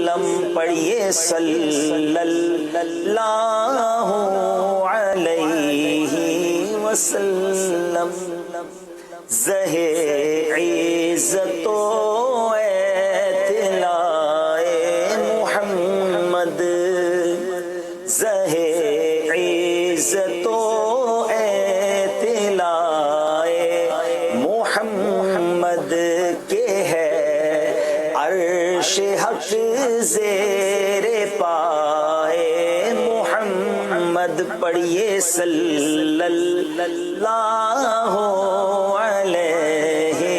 वसल्लम पढ़िए सल्लल्लाहु अलैहि वसल्लम। ज़हे इज़्ज़तो एतिलाए मुहम्मद, ज़हे इज़्ज़तो एतिलाए मुहम्मद के है अर्श हक ज़ेरे पाए मुहम्मद। पढ़िए सल्लल्लाहु अलैहि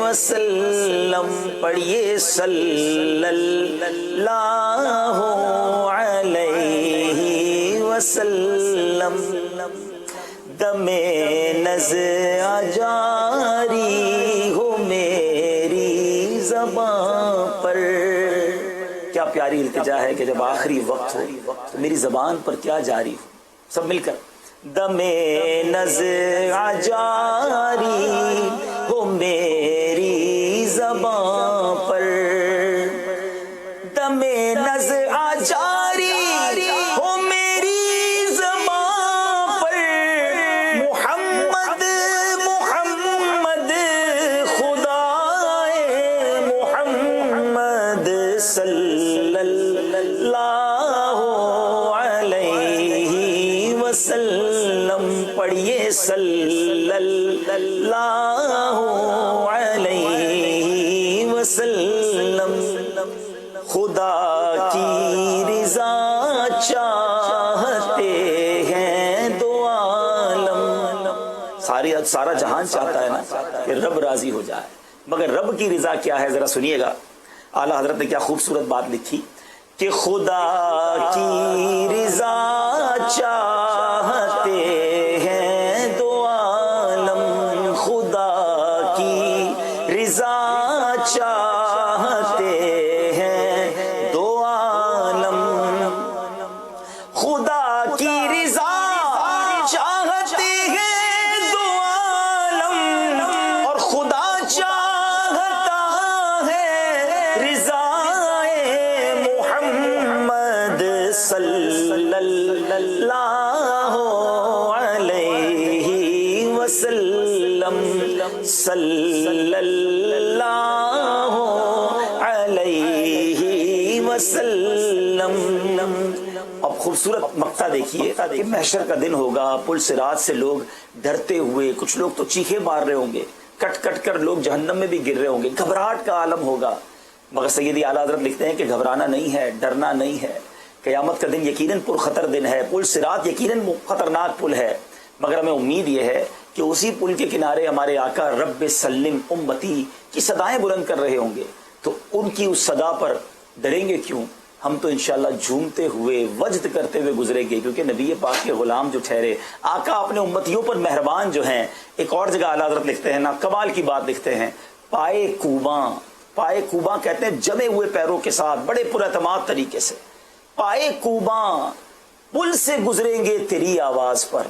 वसल्लम, पढ़िए सल्लल्लाहु अलैहि वसल्लम। दमे नज़ आजारी हो मेरी ज़बां पर। क्या प्यारी इल्तिजा है कि जब आखिरी वक्त हो तो मेरी ज़बान पर क्या जारी हो। सब मिलकर दमे नज़ आजारी हो मेरी ज़बां पर, दमे नज़ आजारी हो मेरी ज़बां पर। मुहम्मद मुहम्मद खुदाए मुहम्मद सल्लल्लाहु अलैहि वसल्लम। पढ़िए सल्लल्लाहु अलैहि वसल्लम। खुदा की रिज़ा चाहते हैं दो आलम। सारा जहान चाहता है ना कि रब राजी हो जाए, मगर रब की रिज़ा क्या है जरा सुनिएगा। आला हजरत ने क्या खूबसूरत बात लिखी कि खुदा की रिज़ा चाहते हैं दो आलम, खुदा की रिज़ा चाहते हैं दो आलम। खुदा की रिज़ा चाहते हैं दो आलम और खुदा चाहता है रिज़ाए मुहम्मद सल्लल्लाहु अलैहि वसल्लम, सल्लल्लाहु अलैहि वसल्लम। अब खूबसूरत मक्ता देखिए कि महशर का दिन होगा, पुल सिरात से लोग डरते हुए, कुछ लोग तो चीखे मार रहे होंगे, कट कट कर लोग जहन्नम में भी गिर रहे होंगे, घबराहट का आलम होगा। मगर सैयदी आला हज़रत लिखते हैं कि घबराना नहीं है, डरना नहीं है। क़यामत का दिन यकीनन पुरखतर दिन है, पुल सिरात यकीनन खतरनाक पुल है, मगर हमें उम्मीद यह है कि उसी पुल के किनारे हमारे आका रब्बे सल्लिम उम्मती की सदाएं बुलंद कर रहे होंगे। तो उनकी उस सदा पर डरेंगे क्यों? हम तो इंशाअल्लाह झूमते हुए वजद करते हुए गुजरेंगे, क्योंकि नबी पाक के गुलाम जो ठहरे, आका अपने उम्मतियों पर मेहरबान जो हैं। एक और जगह आला हज़रत लिखते हैं ना, कमाल की बात लिखते हैं, पाए कूबा कहते हैं जमे हुए पैरों के साथ बड़े पुरअतमाद तरीके से, पाए कूबा पुल से गुजरेंगे तेरी आवाज पर,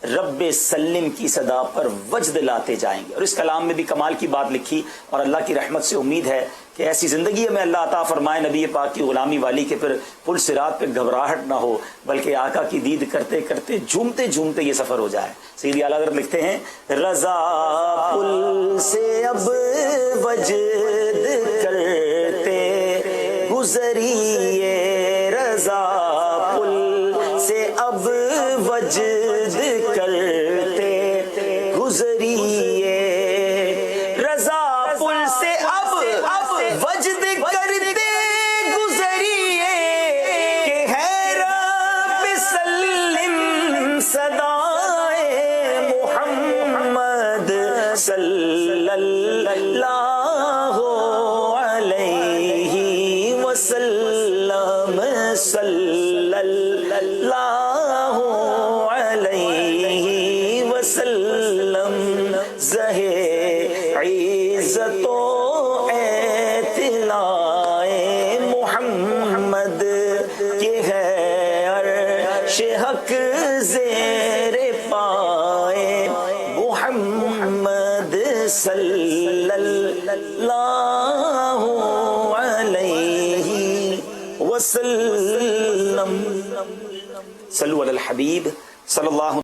रब्बे सल्लिम की सदा पर वजद लाते जाएंगे। और इस कलाम में भी कमाल की बात लिखी, और अल्लाह की रहमत से उम्मीद है कि ऐसी जिंदगी हमें अल्लाह अता फरमाए नबी पाक की गुलामी वाली के, फिर पुल सिरात पे घबराहट ना हो, बल्कि आका की दीद करते करते झूमते झूमते ये सफर हो जाए। सैयदी आला हज़रत लिखते हैं, रज़ा पुल से अब वजद करते गुजरिए, रज़ा पुल से अब वजद करते गुजरिए, रज़ा पुल से अब वजद करते गुजरिए, कि है रब सल्लिम सदाए मुहम्मद सल्लल्लाहु अलैहि वसल्लम, सल्लल्लाहु अलैहि वसल्लम। ज़हे इज़्ज़तो एतिलाए मुहम्मद के है अर्श हक ज़ेरे पाए मुहम्मद सल्लल्लाहु अलैहि وسلم. صلو علی الحبیب صلی اللہ